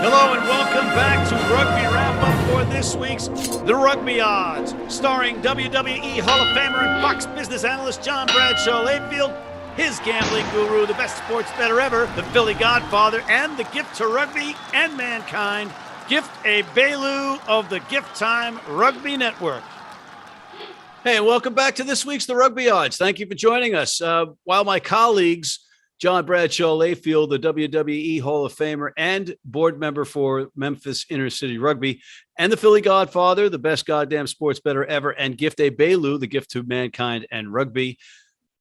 Hello and welcome back to Rugby Wrap-Up for this week's The Rugby Odds, starring WWE Hall of Famer and Fox Business Analyst John Bradshaw Layfield, his gambling guru, the best sports bettor ever, the Philly Godfather, and the gift to rugby and mankind, Gift Egbelu of the Gift Time Rugby Network. Hey, welcome back to this week's The Rugby Odds. Thank you for joining us. While my colleagues, John Bradshaw Layfield, the WWE Hall of Famer and board member for Memphis Inner City Rugby, and the Philly Godfather, the best goddamn sports bettor ever, and Gift Egbelu, the gift to mankind and rugby.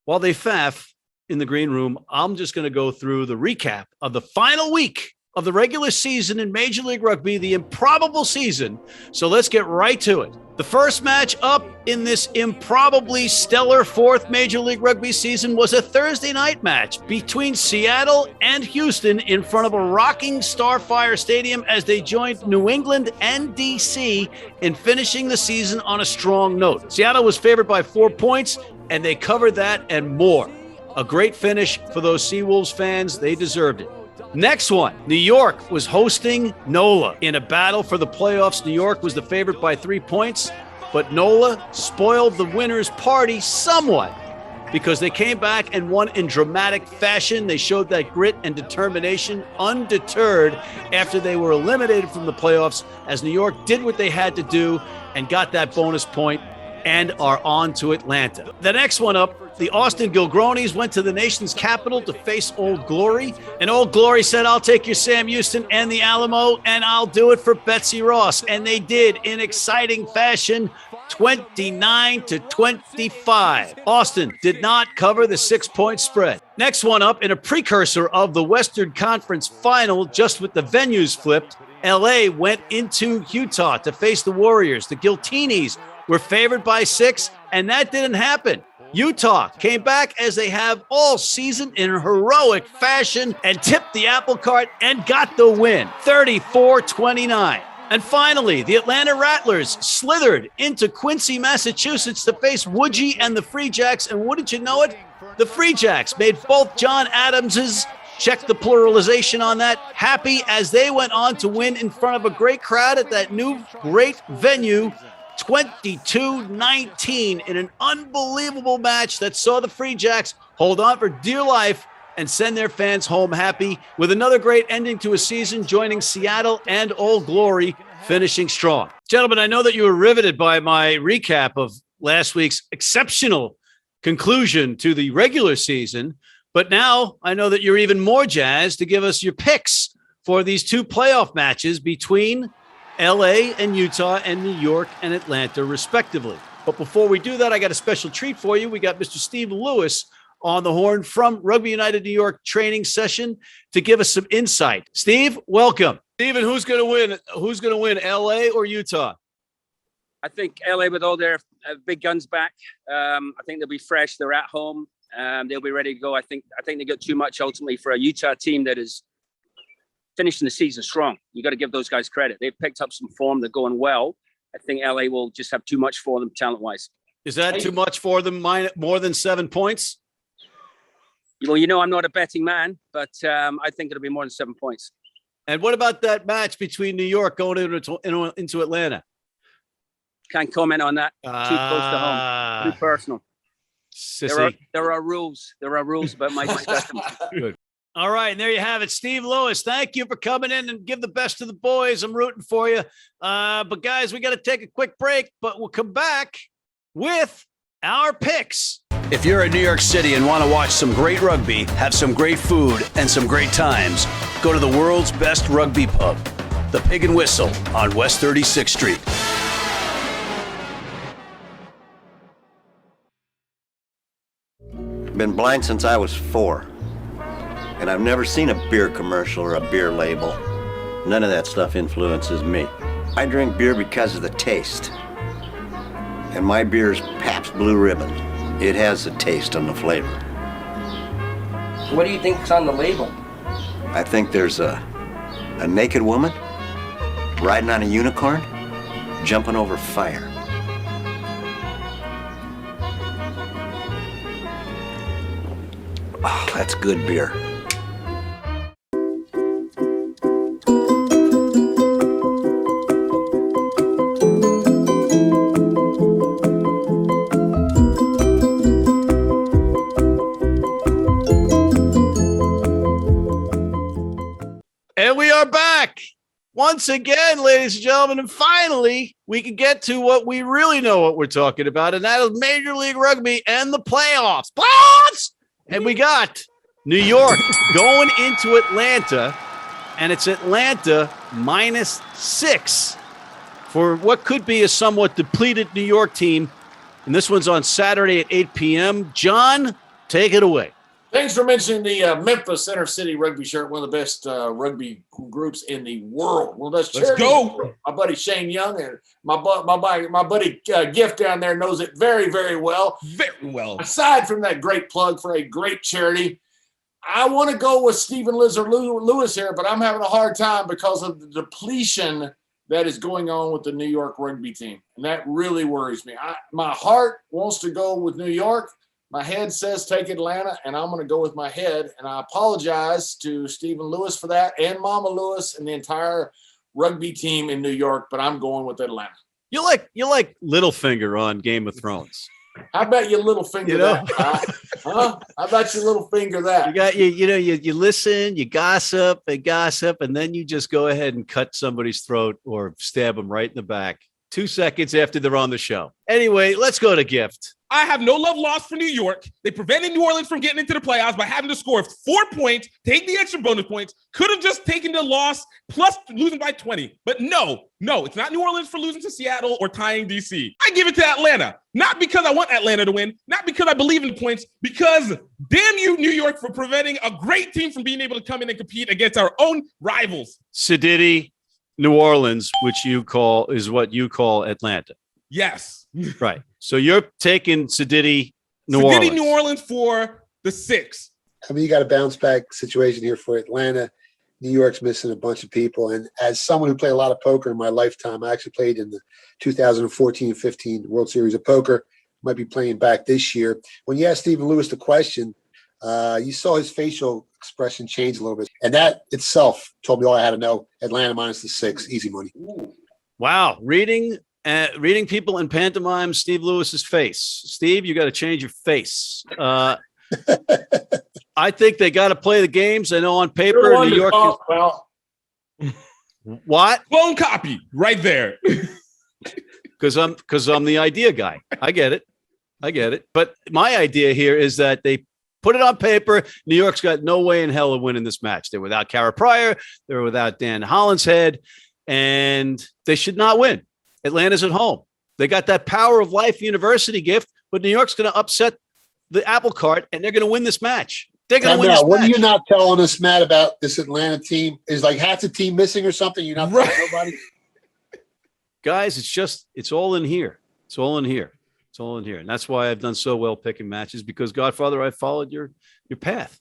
While they faff in the green room, I'm just going to go through the recap of the final week of the regular season in Major League Rugby, the improbable season. So let's get right to it. The first match up in this improbably stellar fourth Major League Rugby season was a Thursday night match between Seattle and Houston in front of a rocking Starfire Stadium as they joined New England and DC in finishing the season on a strong note. Seattle was favored by 4 points, and they covered that and more. A great finish for those Seawolves fans. They deserved it. Next one, New York was hosting NOLA in a battle for the playoffs. New York was the favorite by 3 points, but NOLA spoiled the winner's party somewhat because they came back and won in dramatic fashion. They showed that grit and determination undeterred after they were eliminated from the playoffs, as New York did what they had to do and got that bonus point and are on to Atlanta. The next one up, the Austin Gilgronis went to the nation's capital to face Old Glory. And Old Glory said, I'll take your Sam Houston and the Alamo, and I'll do it for Betsy Ross. And they did in exciting fashion, 29-25. Austin did not cover the 6-point spread. Next one up, in a precursor of the Western Conference Final, just with the venues flipped, LA went into Utah to face the Warriors. The Giltinis were favored by 6, and that didn't happen. Utah came back, as they have all season, in heroic fashion and tipped the apple cart and got the win, 34-29. And finally, the Atlanta Rattlers slithered into Quincy, Massachusetts to face Woodgie and the Free Jacks, and wouldn't you know it, the Free Jacks made both John Adamses, check the pluralization on that, happy as they went on to win in front of a great crowd at that new great venue, 22-19 in an unbelievable match that saw the Free Jacks hold on for dear life and send their fans home happy with another great ending to a season, joining Seattle and Old Glory finishing strong. Gentlemen, I know that you were riveted by my recap of last week's exceptional conclusion to the regular season, but now I know that you're even more jazzed to give us your picks for these two playoff matches between LA and Utah and New York and Atlanta, respectively. But before we do that, I got a special treat for you. We got Mr. Steve Lewis on the horn from Rugby United New York training session to give us some insight. Steve, welcome. Steven, who's going to win? Who's going to win, LA or Utah? I think LA with all their big guns back. I think they'll be fresh. They're at home. They'll be ready to go. I think they got too much ultimately for a Utah team that is finishing the season strong. You got to give those guys credit. They've picked up some form. They're going well. I think LA will just have too much for them talent-wise. Is that too much for them, more than 7 points? Well, I'm not a betting man, but I think it'll be more than 7 points. And what about that match between New York going into Atlanta? Can't comment on that. Too close to home. Too personal. Sissy. There are rules. There are rules about my discussion. Good. All right, and there you have it. Steve Lewis, thank you for coming in and give the best to the boys. I'm rooting for you. But, guys, we got to take a quick break, but we'll come back with our picks. If you're in New York City and want to watch some great rugby, have some great food, and some great times, go to the world's best rugby pub, the Pig and Whistle on West 36th Street. Been blind since I was 4. And I've never seen a beer commercial or a beer label. None of that stuff influences me. I drink beer because of the taste. And my beer is Pabst Blue Ribbon. It has the taste and the flavor. What do you think's on the label? I think there's a naked woman riding on a unicorn, jumping over fire. Oh, that's good beer. And we are back once again, ladies and gentlemen. And finally, we can get to what we really know what we're talking about, and that is Major League Rugby and the playoffs. Playoffs! And we got New York going into Atlanta, and it's Atlanta -6 for what could be a somewhat depleted New York team. And this one's on Saturday at 8 p.m. John, take it away. Thanks for mentioning the Memphis Center City rugby shirt, one of the best rugby groups in the world. Well, let's go. My buddy Shane Young and my buddy Gift down there knows it very, very well. Very well. Aside from that great plug for a great charity, I want to go with Stephen Lizard Lewis here, but I'm having a hard time because of the depletion that is going on with the New York rugby team. And that really worries me. My heart wants to go with New York. My head says take Atlanta, and I'm going to go with my head. And I apologize to Stephen Lewis for that, and Mama Lewis and the entire rugby team in New York, but I'm going with Atlanta. You like Littlefinger on Game of Thrones. How about your little finger that? Huh? How about your little finger that? You listen, you gossip, and then you just go ahead and cut somebody's throat or stab them right in the back 2 seconds after they're on the show. Anyway, let's go to Gift. I have no love lost for New York. They prevented New Orleans from getting into the playoffs by having to score 4 points, take the extra bonus points, could have just taken the loss plus losing by 20. But no, it's not New Orleans for losing to Seattle or tying DC. I give it to Atlanta, not because I want Atlanta to win, not because I believe in the points, because damn you, New York, for preventing a great team from being able to come in and compete against our own rivals. Siditi, New Orleans, which is what you call Atlanta. Yes. Right. So you're taking Siditi, New Orleans. New Orleans for the 6. I mean, you got a bounce back situation here for Atlanta. New York's missing a bunch of people. And as someone who played a lot of poker in my lifetime, I actually played in the 2014-15 World Series of Poker. Might be playing back this year. When you asked Stephen Lewis the question, you saw his facial expression change a little bit. And that itself told me all I had to know. Atlanta -6, easy money. Wow. Reading people in pantomime, Steve Lewis's face. Steve, you got to change your face. I think they got to play the games. I know on paper, New York. What? Clone copy right there. Because I'm the idea guy. I get it. But my idea here is that they put it on paper. New York's got no way in hell of winning this match. They're without Kara Pryor. They're without Dan Hollinshead, and they should not win. Atlanta's at home. They got that Power of Life University gift, but New York's going to upset the apple cart, and they're going to win this match. They're going to win this match. What are you not telling us, Matt, about this Atlanta team? Is like half the team missing or something? You're not telling nobody? Guys, it's all in here. It's all in here. And that's why I've done so well picking matches, because Godfather, I followed your path.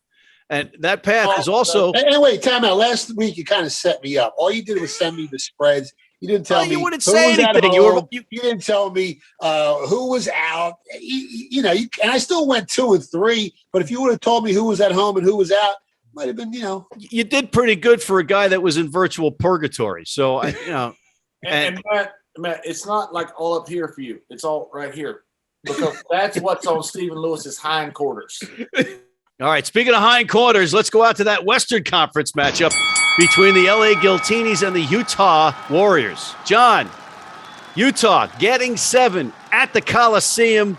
And that path is also. Anyway, time out. Last week, you kind of set me up. All you did was send me the spreads. You didn't tell me. You wouldn't say anything. You didn't tell me who was out. And I still went 2 and 3. But if you would have told me who was at home and who was out, might have been, You did pretty good for a guy that was in virtual purgatory. So, And Matt, it's not like all up here for you. It's all right here, because that's what's on Stephen Lewis's hindquarters. All right. Speaking of hindquarters, let's go out to that Western Conference matchup between the LA Giltinis and the Utah Warriors. John, Utah getting 7 at the Coliseum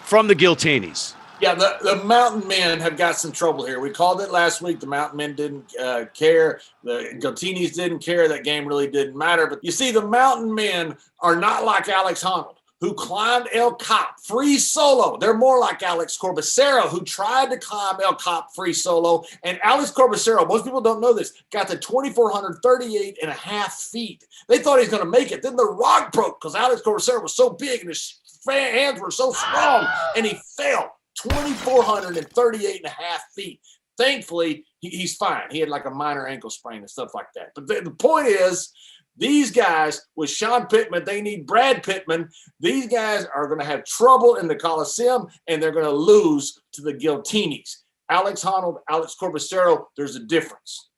from the Giltinis. Yeah, the Mountain Men have got some trouble here. We called it last week. The Mountain Men didn't care. The Giltinis didn't care. That game really didn't matter. But you see, the Mountain Men are not like Alex Honnold, who climbed El Cap free solo. They're more like Alex Corbacero, who tried to climb El Cap free solo. And Alex Corbacero, most people don't know this, got to 2,438 and a half feet. They thought he was going to make it. Then the rock broke because Alex Corbacero was so big and his hands were so strong, and he fell 2,438 and a half feet. Thankfully, he's fine. He had like a minor ankle sprain and stuff like that. But the point is, these guys, with Sean Pittman, they need Brad Pittman. These guys are going to have trouble in the Coliseum, and they're going to lose to the Giltinis. Alex Honnold, Alex Corbacero, there's a difference.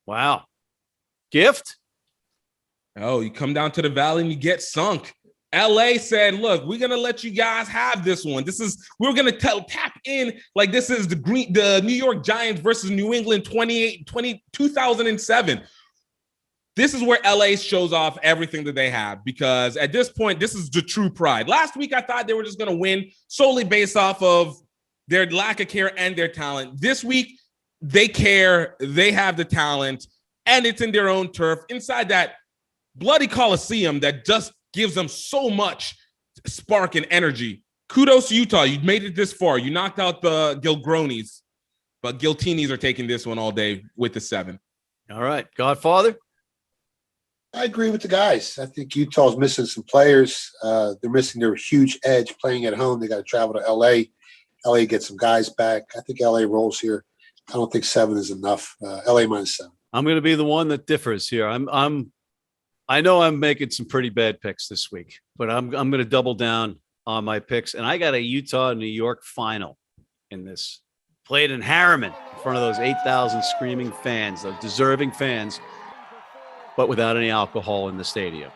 Wow. Gift? Oh, you come down to the Valley and you get sunk. LA said, look, we're going to let you guys have this one. We're going to tap in like this is the New York Giants versus New England 2007. This is where LA shows off everything that they have, because at this point, this is the true pride. Last week, I thought they were just going to win solely based off of their lack of care and their talent. This week, they care, they have the talent, and it's in their own turf, inside that bloody Coliseum that just gives them so much spark and energy. Kudos to Utah. You made it this far. You knocked out the Gilgronis, but Giltinis are taking this one all day with the 7. All right, Godfather. I agree with the guys. I think Utah's missing some players. They're missing their huge edge playing at home. They got to travel to LA. LA gets some guys back. I think LA rolls here. I don't think 7 is enough. LA -7. I'm going to be the one that differs here. I know I'm making some pretty bad picks this week, but I'm going to double down on my picks, and I got a Utah-New York final in this. Played in Harriman in front of those 8,000 screaming fans, those deserving fans, but without any alcohol in the stadium.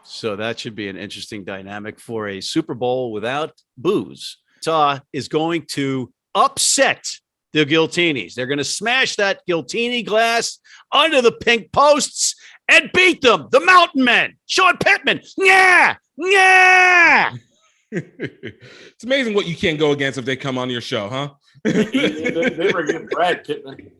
So that should be an interesting dynamic for a Super Bowl without booze. Utah is going to upset the Giltinis. They're going to smash that Giltini glass under the pink posts and beat them. The Mountain Men, Sean Pittman. Yeah, yeah. It's amazing what you can't go against if they come on your show, huh? They were getting Brad Pittman.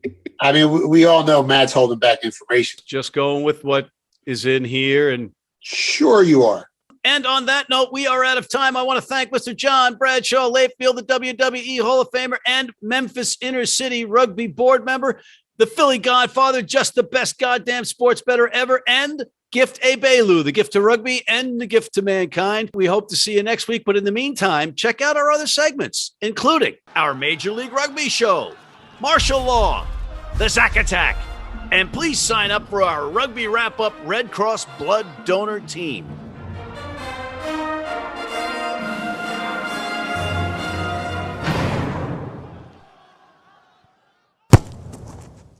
I mean, we all know Matt's holding back information. Just going with what is in here. And Sure you are. And on that note, we are out of time. I want to thank Mr. John Bradshaw, Layfield, the WWE Hall of Famer, and Memphis Inner City Rugby board member, the Philly Godfather, just the best goddamn sports bettor ever, and Gift Egbelu, the gift to rugby and the gift to mankind. We hope to see you next week. But in the meantime, check out our other segments, including our Major League Rugby show, Martial Law, the Zack Attack, and please sign up for our Rugby Wrap-Up Red Cross Blood Donor Team.